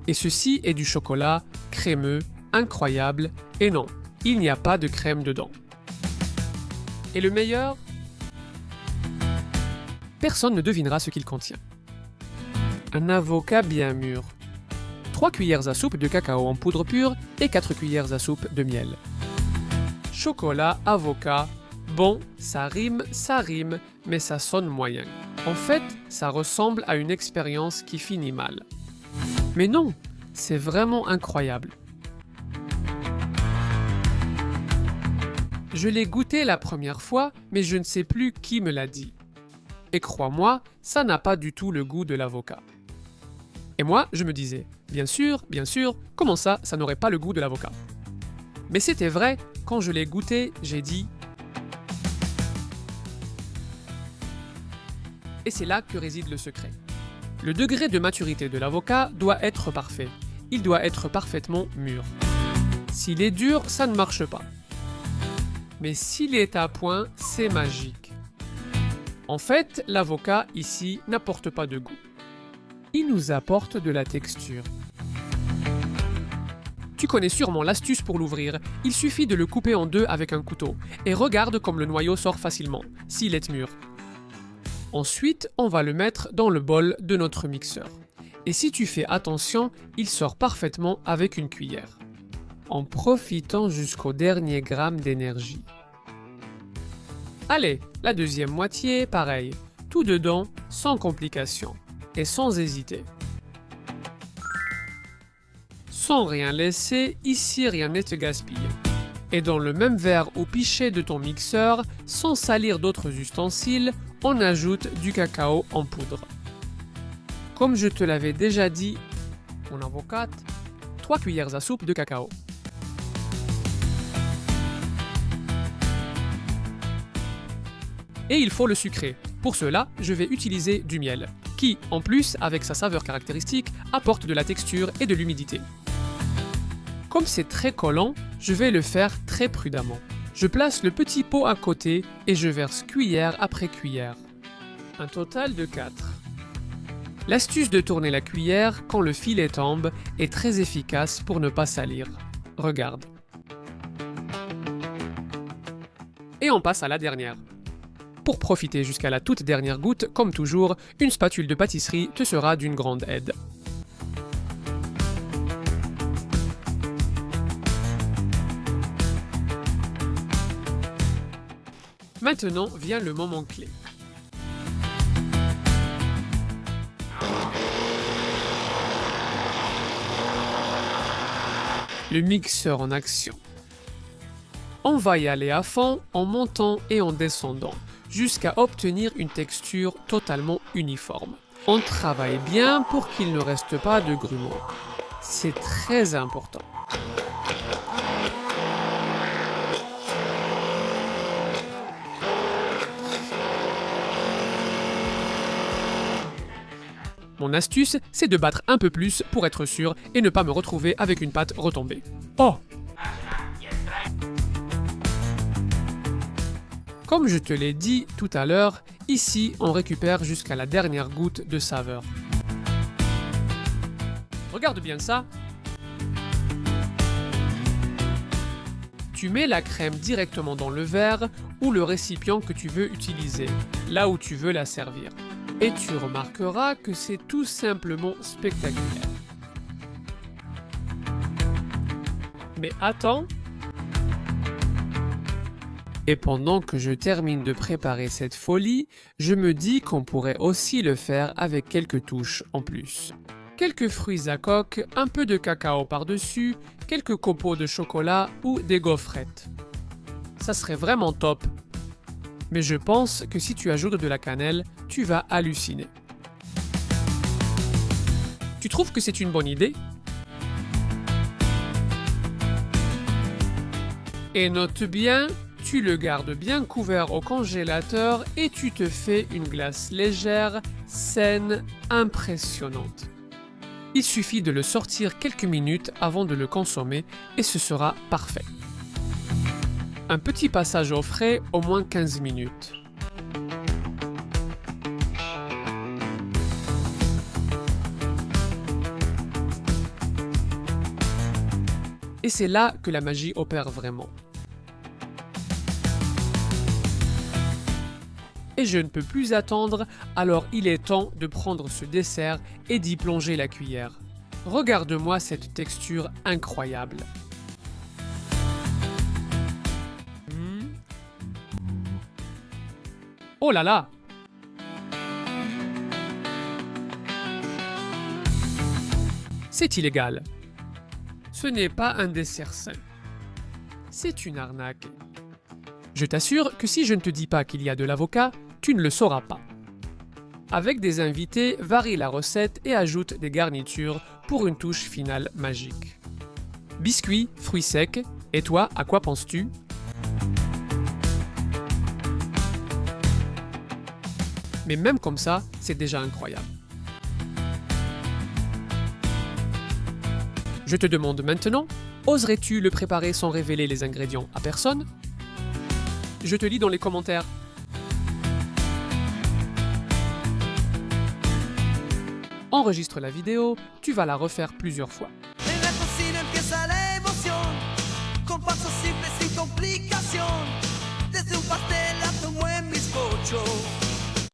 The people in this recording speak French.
Et ceci est du chocolat crémeux, incroyable, et non, il n'y a pas de crème dedans. Et le meilleur? Personne ne devinera ce qu'il contient. Un avocat bien mûr. 3 cuillères à soupe de cacao en poudre pure et 4 cuillères à soupe de miel. Chocolat, avocat. Bon, ça rime, mais ça sonne moyen. En fait, ça ressemble à une expérience qui finit mal. Mais non, c'est vraiment incroyable. Je l'ai goûté la première fois, mais je ne sais plus qui me l'a dit. Et crois-moi, ça n'a pas du tout le goût de l'avocat. Et moi, je me disais, bien sûr, comment ça n'aurait pas le goût de l'avocat? Mais c'était vrai, quand je l'ai goûté, j'ai dit... Et c'est là que réside le secret. Le degré de maturité de l'avocat doit être parfait. Il doit être parfaitement mûr. S'il est dur, ça ne marche pas. Mais s'il est à point, c'est magique. En fait, l'avocat, ici, n'apporte pas de goût. Il nous apporte de la texture. Tu connais sûrement l'astuce pour l'ouvrir. Il suffit de le couper en deux avec un couteau. Et regarde comme le noyau sort facilement, s'il est mûr. Ensuite, on va le mettre dans le bol de notre mixeur. Et si tu fais attention, il sort parfaitement avec une cuillère. En profitant jusqu'au dernier gramme d'énergie. Allez, la deuxième moitié, pareil. Tout dedans, sans complication. Et sans hésiter. Sans rien laisser, ici rien n'est gaspillé. Et dans le même verre ou pichet de ton mixeur, sans salir d'autres ustensiles, on ajoute du cacao en poudre. Comme je te l'avais déjà dit, mon avocate, 3 cuillères à soupe de cacao. Et il faut le sucrer. Pour cela, je vais utiliser du miel, qui, en plus, avec sa saveur caractéristique, apporte de la texture et de l'humidité. Comme c'est très collant, je vais le faire très prudemment. Je place le petit pot à côté et je verse cuillère après cuillère. Un total de 4. L'astuce de tourner la cuillère quand le filet tombe est très efficace pour ne pas salir. Regarde. Et on passe à la dernière. Pour profiter jusqu'à la toute dernière goutte, comme toujours, une spatule de pâtisserie te sera d'une grande aide. Maintenant vient le moment clé. Le mixeur en action. On va y aller à fond en montant et en descendant, jusqu'à obtenir une texture totalement uniforme. On travaille bien pour qu'il ne reste pas de grumeaux. C'est très important. Mon astuce, c'est de battre un peu plus pour être sûr et ne pas me retrouver avec une pâte retombée. Oh! Comme je te l'ai dit tout à l'heure, ici on récupère jusqu'à la dernière goutte de saveur. Regarde bien ça. Tu mets la crème directement dans le verre ou le récipient que tu veux utiliser, là où tu veux la servir. Et tu remarqueras que c'est tout simplement spectaculaire. Mais attends. Et pendant que je termine de préparer cette folie, je me dis qu'on pourrait aussi le faire avec quelques touches en plus. Quelques fruits à coque, un peu de cacao par-dessus, quelques copeaux de chocolat ou des gaufrettes. Ça serait vraiment top. Mais je pense que si tu ajoutes de la cannelle, tu vas halluciner. Tu trouves que c'est une bonne idée? Et note bien, tu le gardes bien couvert au congélateur et tu te fais une glace légère, saine, impressionnante. Il suffit de le sortir quelques minutes avant de le consommer et ce sera parfait. Un petit passage au frais, au moins 15 minutes. Et c'est là que la magie opère vraiment. Et je ne peux plus attendre, alors il est temps de prendre ce dessert et d'y plonger la cuillère. Regarde-moi cette texture incroyable. Oh là là! C'est illégal. Ce n'est pas un dessert sain. C'est une arnaque. Je t'assure que si je ne te dis pas qu'il y a de l'avocat, tu ne le sauras pas. Avec des invités, varie la recette et ajoute des garnitures pour une touche finale magique. Biscuits, fruits secs, et toi, à quoi penses-tu? Mais même comme ça, c'est déjà incroyable. Je te demande maintenant, oserais-tu le préparer sans révéler les ingrédients à personne? Je te lis dans les commentaires. Enregistre la vidéo, tu vas la refaire plusieurs fois.